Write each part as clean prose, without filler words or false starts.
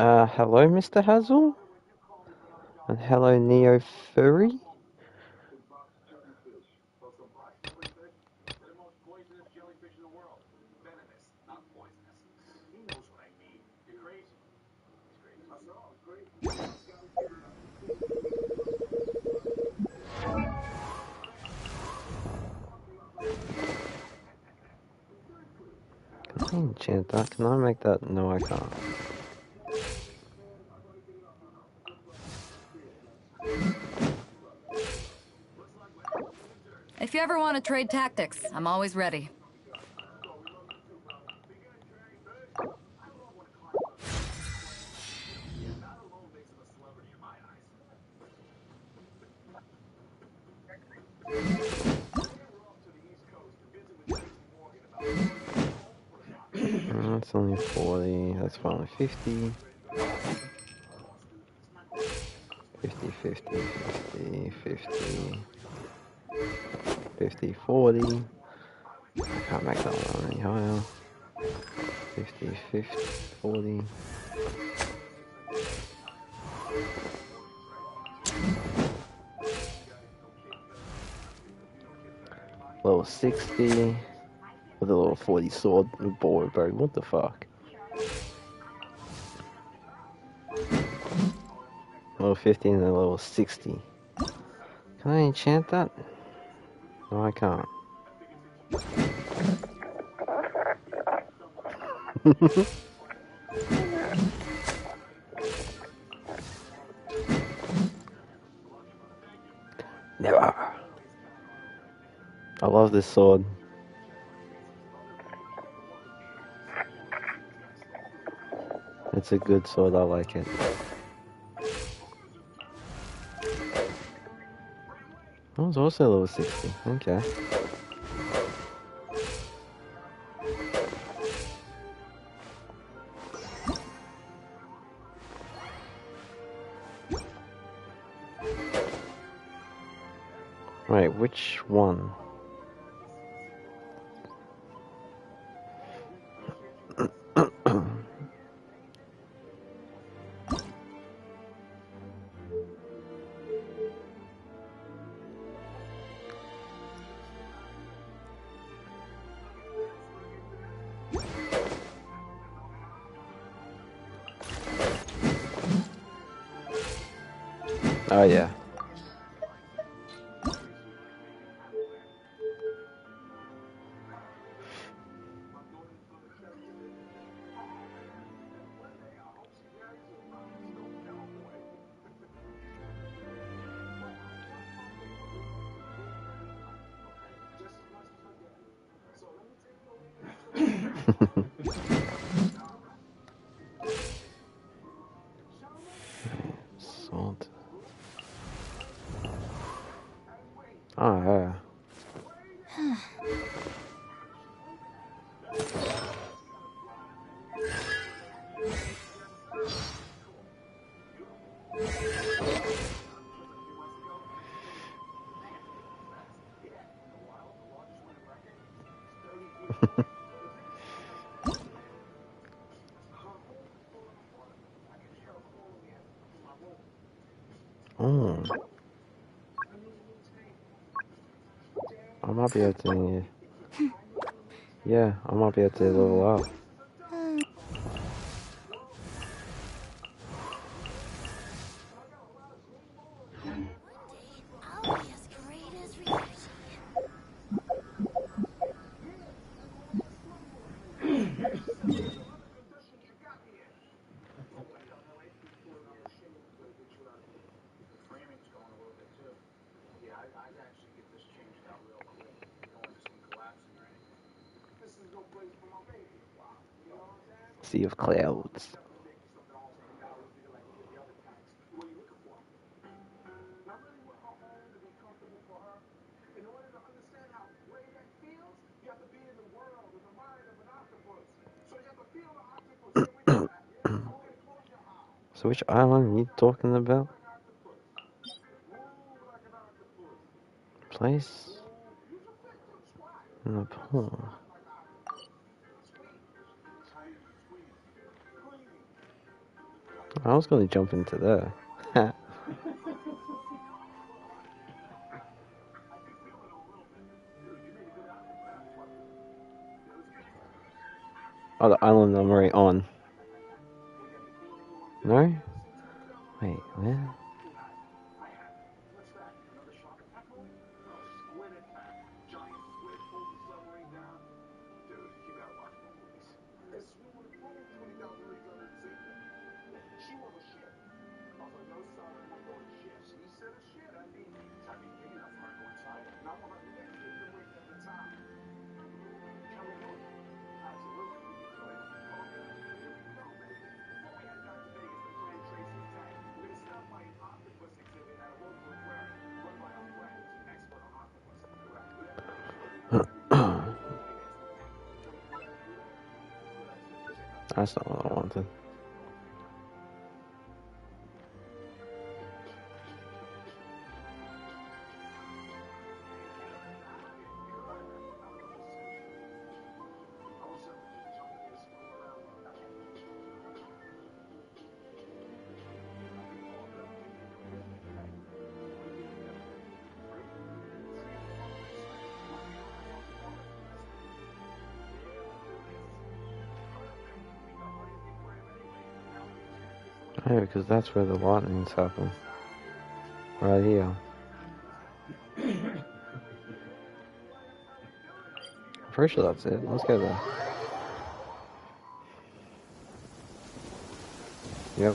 Hello, Mr. Hazel, and hello, Neo Furry. Can I enchant that? Can I make that? No, I can't. If you ever want to trade tactics, I'm always ready. That's only 40. That's finally 50. 50, 50, 50, 50. 50, 40. I can't make that one any higher. 50, 50, 40. Level 60. With a level 40 sword. Boy, bro, what the fuck? Level 50 and then level 60. Can I enchant that? No, I can't. Never. I love this sword. It's a good sword, I like it. That was also level 60. Okay. Wait, which one? Oh yeah. Salt. Oh yeah. Oh. I might be able to. Yeah, I might be able to level up. I'll be as great as Ryuji. Sea of Clouds. So which island are you talking about? Place in the pool. I was going to jump into there. Oh, the island I'm already on. No? Wait, where? That's not what I wanted. Oh, because that's where the lightnings happen. Right here. I'm pretty sure that's it. Let's go there. Yep.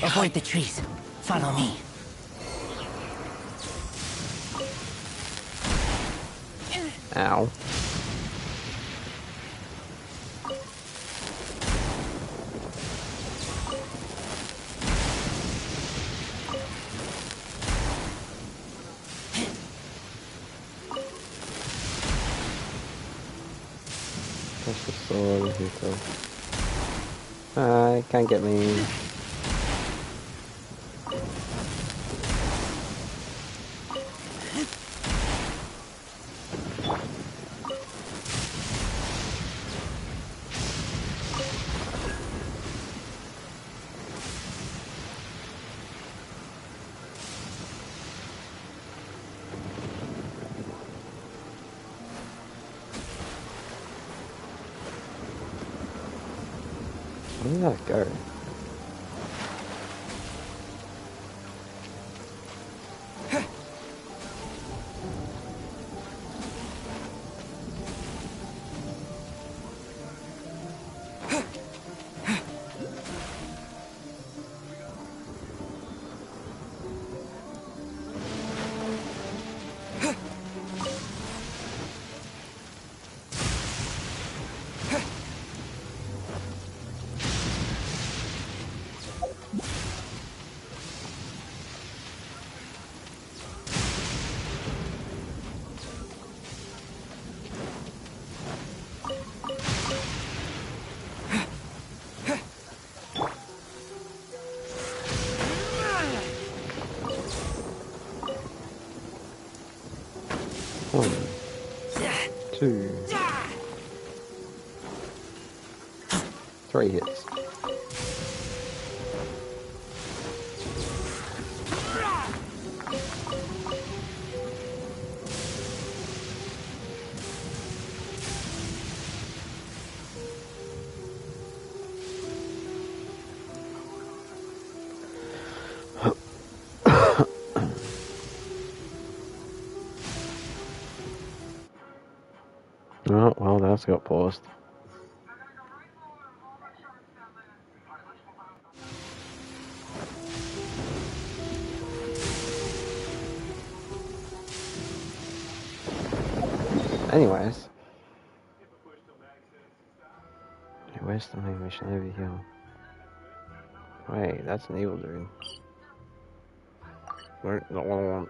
Avoid the trees. Follow me. Ow. That's the sword here. Can't get me. Where did that go? One, two, three hits. Oh, well, that's got paused. Anyways. Where's the main mission over here? Wait, that's an evil dude. Where? No.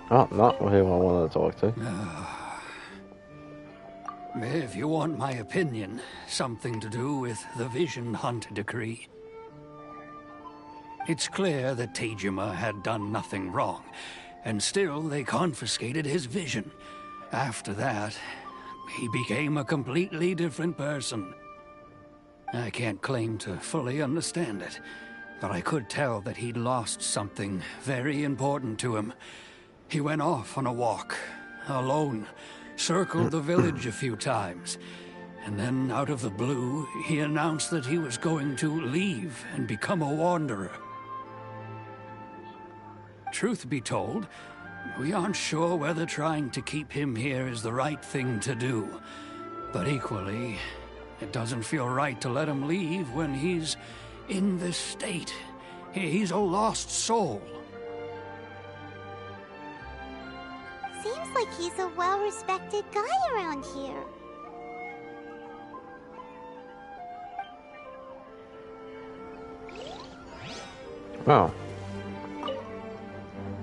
Oh, not who I wanted to talk to. If you want my opinion, something to do with the Vision Hunt decree. It's clear that Tejima had done nothing wrong, and still they confiscated his vision. After that, he became a completely different person. I can't claim to fully understand it, but I could tell that he'd lost something very important to him. He went off on a walk, alone, circled the village a few times, and then out of the blue, he announced that he was going to leave and become a wanderer. Truth be told, we aren't sure whether trying to keep him here is the right thing to do. But equally, it doesn't feel right to let him leave when he's in this state. He's a lost soul. Seems like he's a well-respected guy around here. Oh.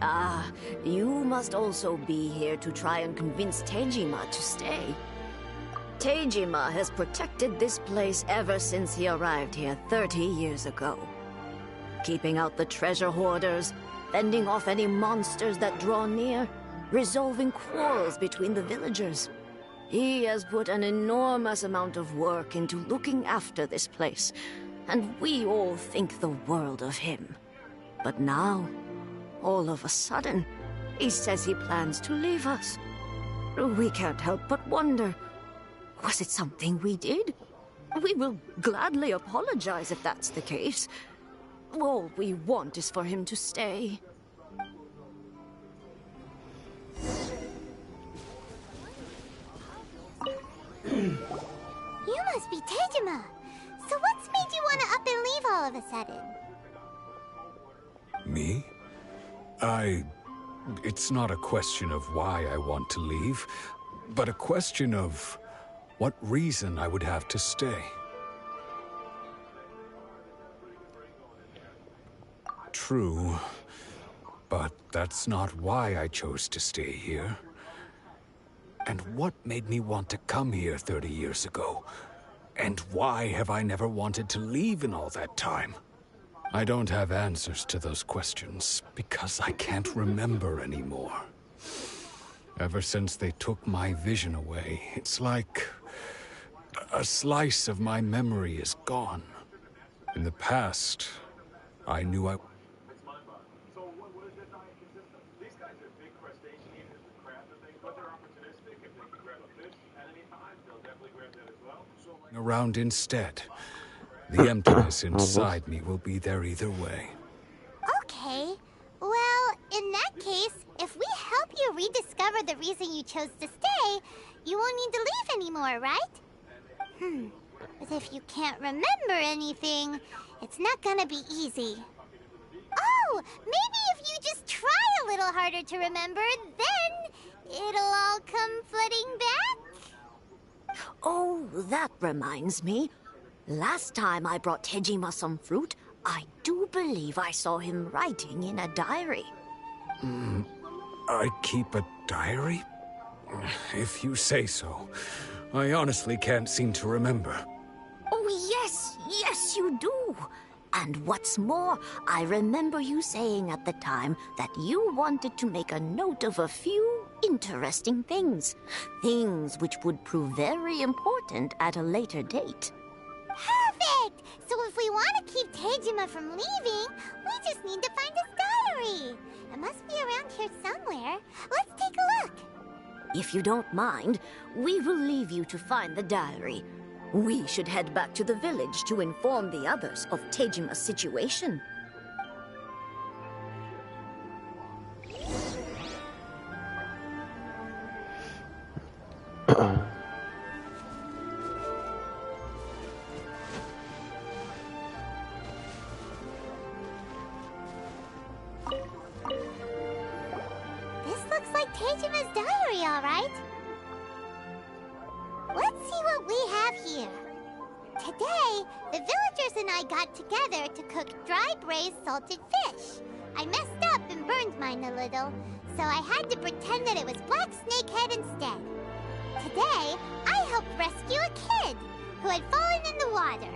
Ah, you must also be here to try and convince Tejima to stay. Tejima has protected this place ever since he arrived here 30 years ago. Keeping out the treasure hoarders, fending off any monsters that draw near, resolving quarrels between the villagers. He has put an enormous amount of work into looking after this place, and we all think the world of him. But now, all of a sudden, he says he plans to leave us. We can't help but wonder, was it something we did? We will gladly apologize if that's the case. All we want is for him to stay. You must be Tejima. So what's made you want to up and leave all of a sudden? Me? It's not a question of why I want to leave, but a question of what reason I would have to stay. True, but that's not why I chose to stay here. And what made me want to come here 30 years ago? And why have I never wanted to leave in all that time? I don't have answers to those questions, because I can't remember anymore. Ever since they took my vision away, it's like a slice of my memory is gone. In the past, I knew I... around instead. The emptiness inside me will be there either way. Okay. Well, in that case, if we help you rediscover the reason you chose to stay, you won't need to leave anymore, right? But if you can't remember anything, it's not gonna be easy. Oh, maybe if you just try a little harder to remember, then it'll all come flooding back? Oh, that reminds me. Last time I brought Tejima some fruit, I do believe I saw him writing in a diary. I keep a diary? If you say so. I honestly can't seem to remember. Oh, yes, you do. And what's more, I remember you saying at the time that you wanted to make a note of a few interesting things. Things which would prove very important at a later date. Perfect! So if we want to keep Tejima from leaving, we just need to find his diary. It must be around here somewhere. Let's take a look. If you don't mind, we will leave you to find the diary. We should head back to the village to inform the others of Tejima's situation. Tejima's diary, all right. Let's see what we have here. Today, the villagers and I got together to cook dry braised salted fish. I messed up and burned mine a little, so I had to pretend that it was black snakehead instead. Today, I helped rescue a kid who had fallen in the water.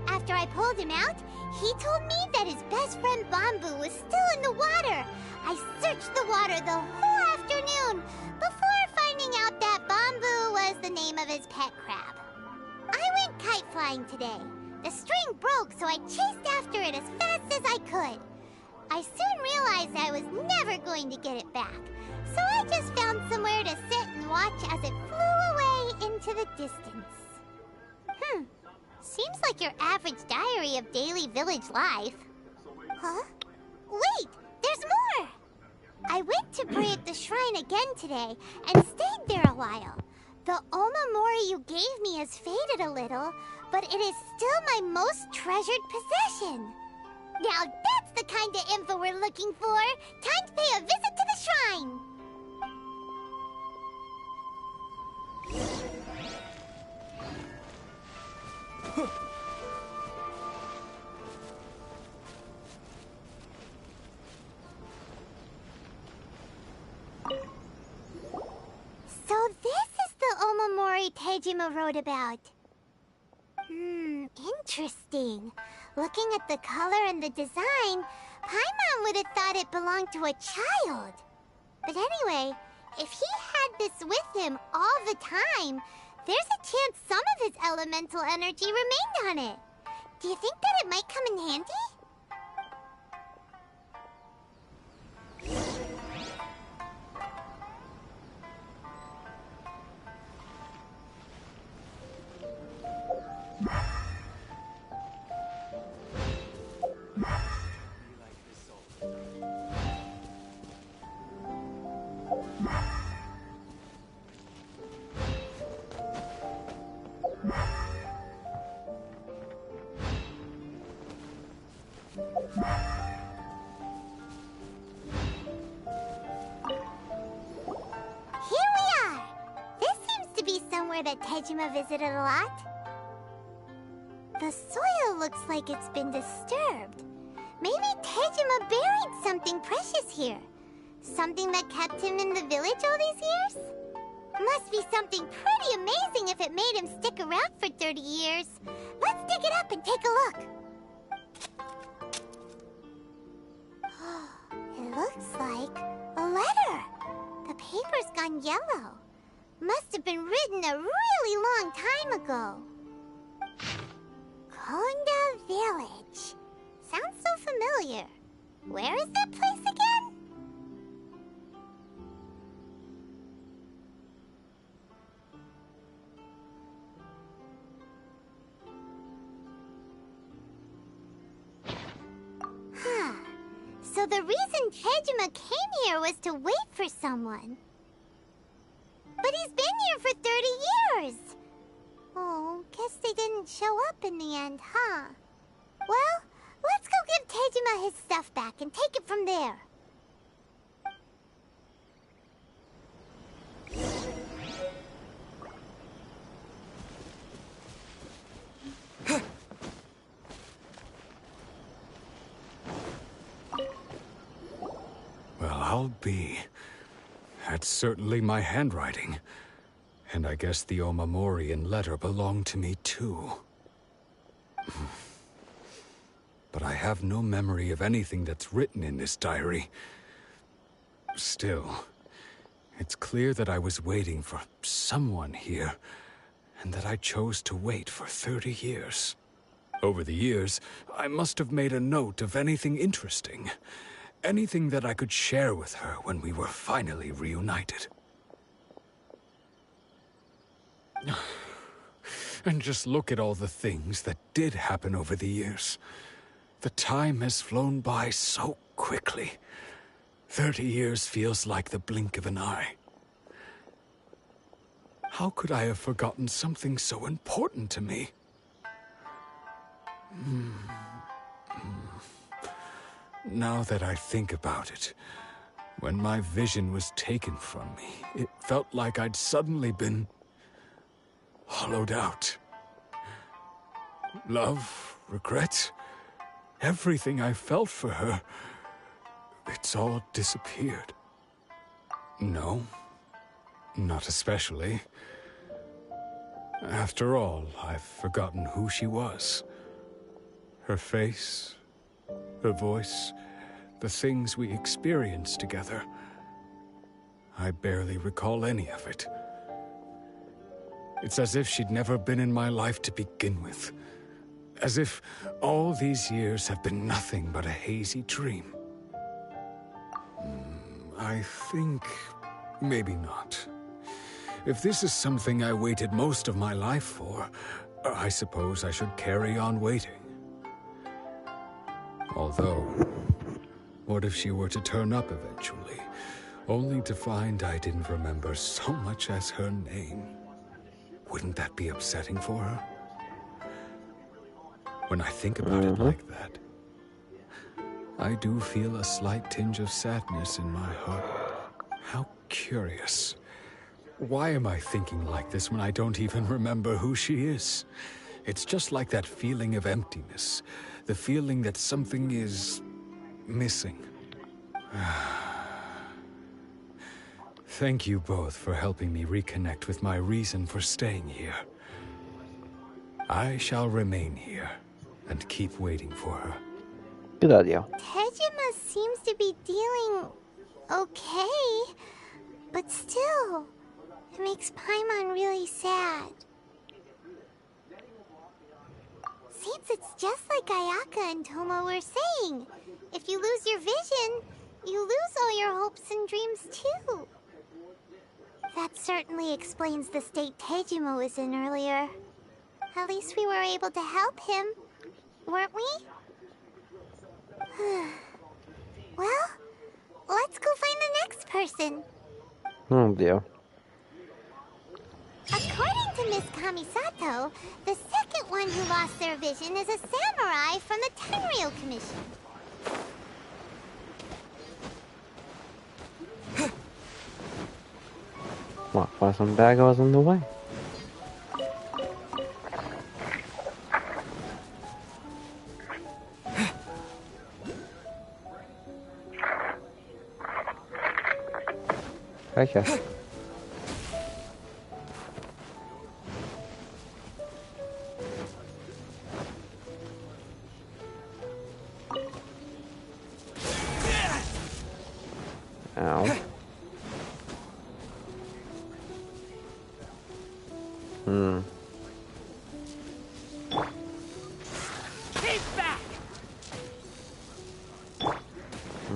After I pulled him out, he told me that his best friend Bamboo was still in the water. I searched the water the whole afternoon before finding out that Bamboo was the name of his pet crab. I went kite flying today. The string broke, so I chased after it as fast as I could. I soon realized I was never going to get it back, so I just found somewhere to sit and watch as it flew away into the distance. Seems like your average diary of daily village life. Huh? Wait, there's more! I went to pray at the shrine again today and stayed there a while. The Omamori you gave me has faded a little, but it is still my most treasured possession. Now that's the kind of info we're looking for. Time to pay a visit to the shrine. So this is the Omamori Tejima wrote about. Interesting. Looking at the color and the design, Paimon would have thought it belonged to a child. But anyway, if he had this with him all the time, there's a chance some of his elemental energy remained on it. Do you think that it might come in handy? That Tejima visited a lot. The soil looks like it's been disturbed. Maybe Tejima buried something precious here. Something that kept him in the village all these years? Must be something pretty amazing if it made him stick around for 30 years. Let's dig it up and take a look. It looks like a letter. The paper's gone yellow. Must have been written a really long time ago. Konda Village. Sounds so familiar. Where is that place again? So the reason Tejima came here was to wait for someone. But he's been here for 30 years! Oh, guess they didn't show up in the end, huh? Well, let's go give Tejima his stuff back and take it from there. Well, I'll be. That's certainly my handwriting. And I guess the Omamorian letter belonged to me too. But I have no memory of anything that's written in this diary. Still, it's clear that I was waiting for someone here, and that I chose to wait for 30 years. Over the years, I must have made a note of anything interesting. Anything that I could share with her when we were finally reunited. And just look at all the things that did happen over the years. The time has flown by so quickly. 30 years feels like the blink of an eye. How could I have forgotten something so important to me? Now that I think about it, When my vision was taken from me, it felt like I'd suddenly been hollowed out. Love, regret, everything I felt for her, it's all disappeared. No, not especially. After all, I've forgotten who she was. Her face, her voice, the things we experienced together. I barely recall any of it. It's as if she'd never been in my life to begin with. As if all these years have been nothing but a hazy dream. I think maybe not. If this is something I waited most of my life for, I suppose I should carry on waiting. Although, what if she were to turn up eventually, only to find I didn't remember so much as her name? Wouldn't that be upsetting for her? When I think about it like that, I do feel a slight tinge of sadness in my heart. How curious. Why am I thinking like this when I don't even remember who she is? It's just like that feeling of emptiness. The feeling that something is missing. Thank you both for helping me reconnect with my reason for staying here. I shall remain here and keep waiting for her. Good idea. Tejima seems to be dealing okay, but still, it makes Paimon really sad. Seems it's just like Ayaka and Tomo were saying. If you lose your vision, you lose all your hopes and dreams too. That certainly explains the state Tejima was in earlier. At least we were able to help him, weren't we? Well, let's go find the next person. Oh dear. According to Miss Kamisato, the second one who lost their vision is a samurai from the Tenryou Commission. Might find some bad guys on the way. Okay. Ow.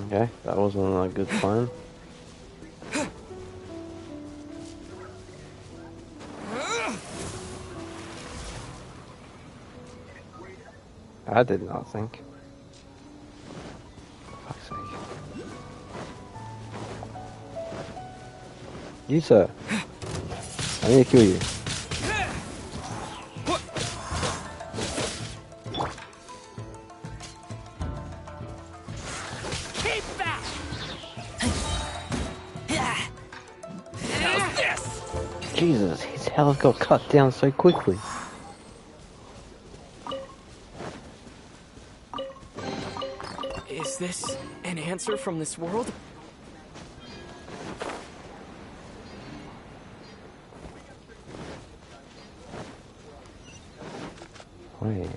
Okay, that wasn't a good plan. I did not think. For fuck's sake. You, sir. I need to kill you. Jesus, his health got cut down so quickly. Is this an answer from this world? Wait.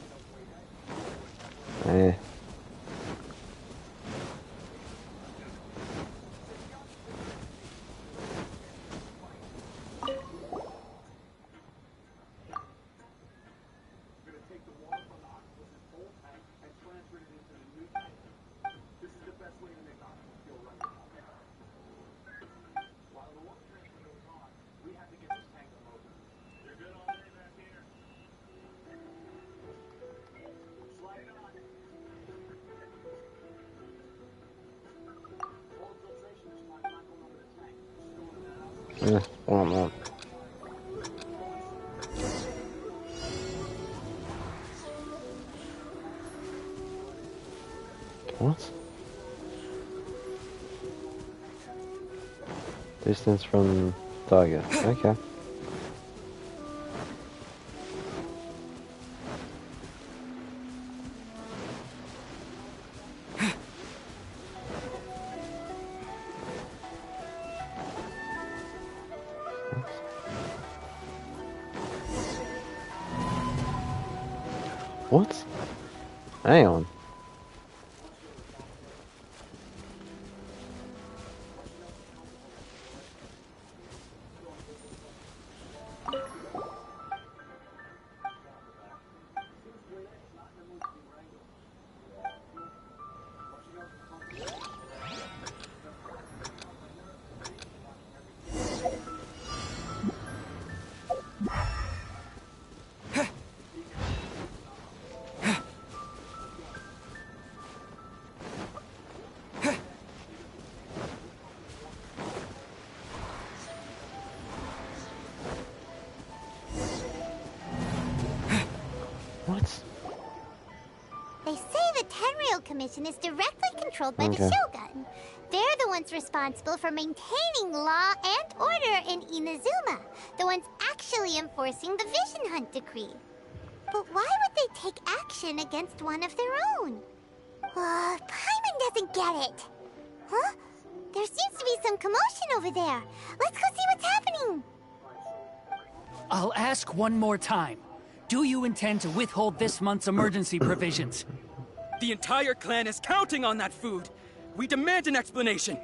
Yeah, one more. What? Distance from target. Okay. What? Hang on. What? They say the Tenryou Commission is directly controlled by the Shogun. They're the ones responsible for maintaining law and order in Inazuma. The ones actually enforcing the Vision Hunt Decree. But why would they take action against one of their own? Paimon doesn't get it. Huh? There seems to be some commotion over there. Let's go see what's happening. I'll ask one more time. Do you intend to withhold this month's emergency provisions? The entire clan is counting on that food. We demand an explanation.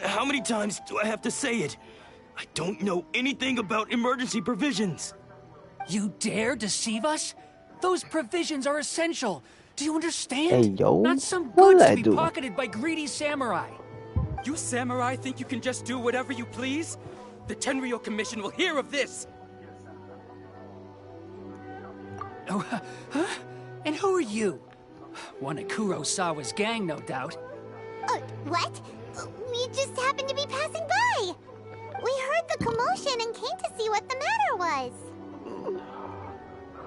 How many times do I have to say it? I don't know anything about emergency provisions. You dare deceive us? Those provisions are essential. Do you understand? Hey, yo. Not some What goods did to I be do? pocketed by greedy samurai. You samurai think you can just do whatever you please? The Tenryou Commission will hear of this. Oh, huh? And who are you? One of Kurosawa's gang, no doubt. What? We just happened to be passing by. We heard the commotion and came to see what the matter was.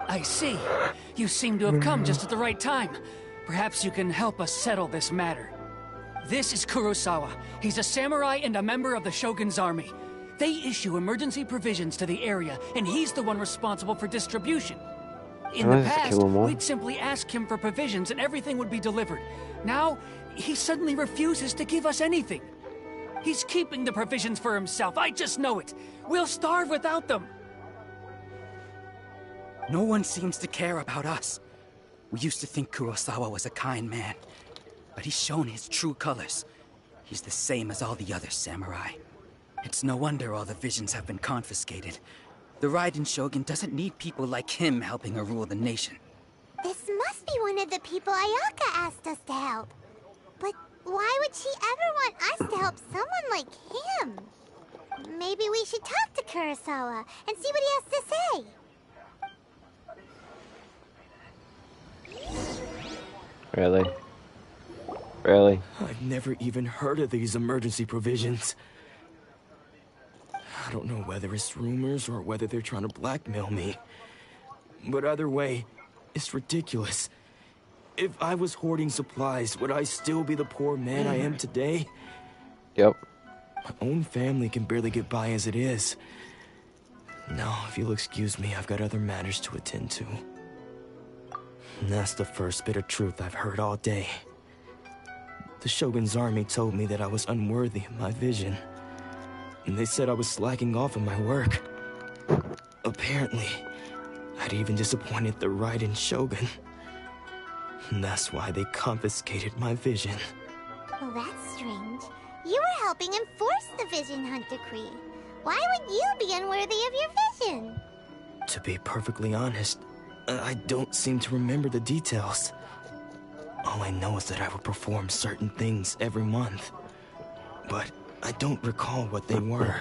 I see. You seem to have come just at the right time. Perhaps you can help us settle this matter. This is Kurosawa. He's a samurai and a member of the Shogun's army. They issue emergency provisions to the area, and he's the one responsible for distribution. In the past, we'd simply ask him for provisions and everything would be delivered. Now, he suddenly refuses to give us anything. He's keeping the provisions for himself, I just know it. We'll starve without them. No one seems to care about us. We used to think Kurosawa was a kind man, but he's shown his true colors. He's the same as all the other samurai. It's no wonder all the visions have been confiscated. The Raiden Shogun doesn't need people like him helping her rule the nation. This must be one of the people Ayaka asked us to help. But why would she ever want us to help someone like him? Maybe we should talk to Kurosawa and see what he has to say. Really? Really? I've never even heard of these emergency provisions. I don't know whether it's rumors or whether they're trying to blackmail me. But either way, it's ridiculous. If I was hoarding supplies, would I still be the poor man I am today? Yep. My own family can barely get by as it is. Now, if you'll excuse me, I've got other matters to attend to. And that's the first bit of truth I've heard all day. The Shogun's army told me that I was unworthy of my vision. And they said I was slacking off in my work. Apparently, I'd even disappointed the Raiden Shogun. And that's why they confiscated my vision. Well, that's strange. You were helping enforce the Vision Hunt Decree. Why would you be unworthy of your vision? To be perfectly honest, I don't seem to remember the details. All I know is that I would perform certain things every month. But I don't recall what they were.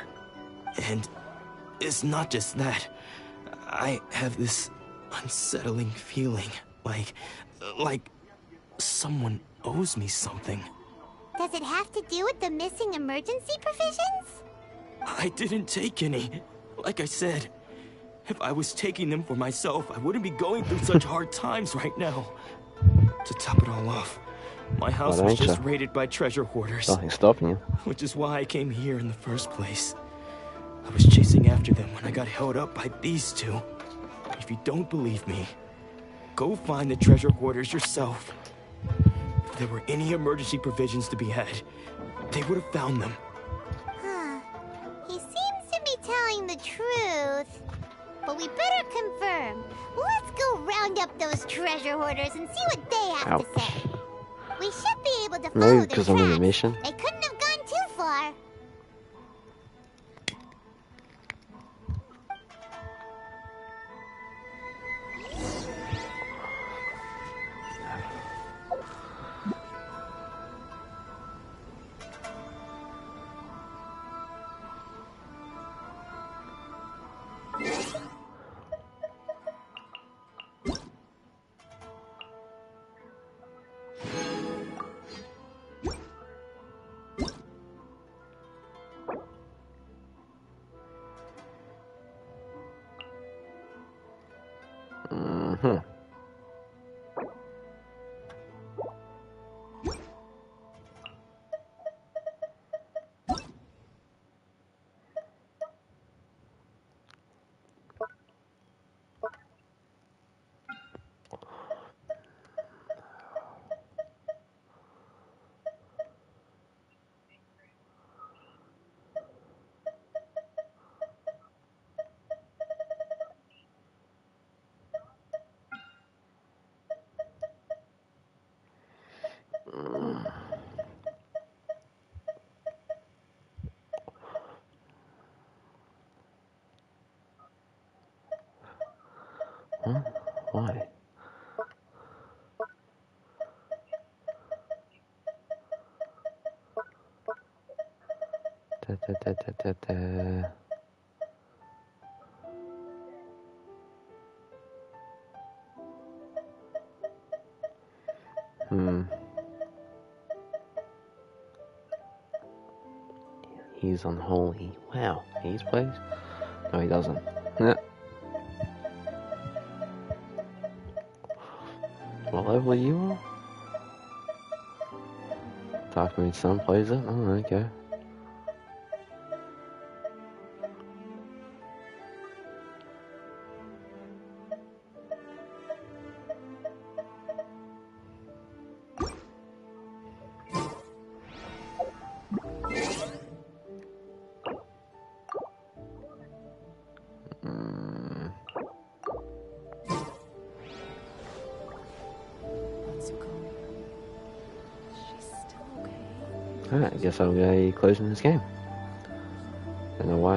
And it's not just that. I have this unsettling feeling, like someone owes me something. Does it have to do with the missing emergency provisions? I didn't take any. Like I said, if I was taking them for myself, I wouldn't be going through such hard times right now. To top it all off, My house was just raided by treasure hoarders. Nothing's stopping you. Which is why I came here in the first place. I was chasing after them when I got held up by these two. If you don't believe me, go find the treasure hoarders yourself. If there were any emergency provisions to be had, they would have found them. Huh. He seems to be telling the truth. But we better confirm. Let's go round up those treasure hoarders and see what they have to say. We should be able to follow their tracks. I'm on a mission. They couldn't have gone too far. Huh? Why? He's unholy. Wow, he's plays? No, he doesn't. Yeah. What level are you on? Dark Moon Sun plays it? Oh, okay. Alright, I guess I'll be closing this game.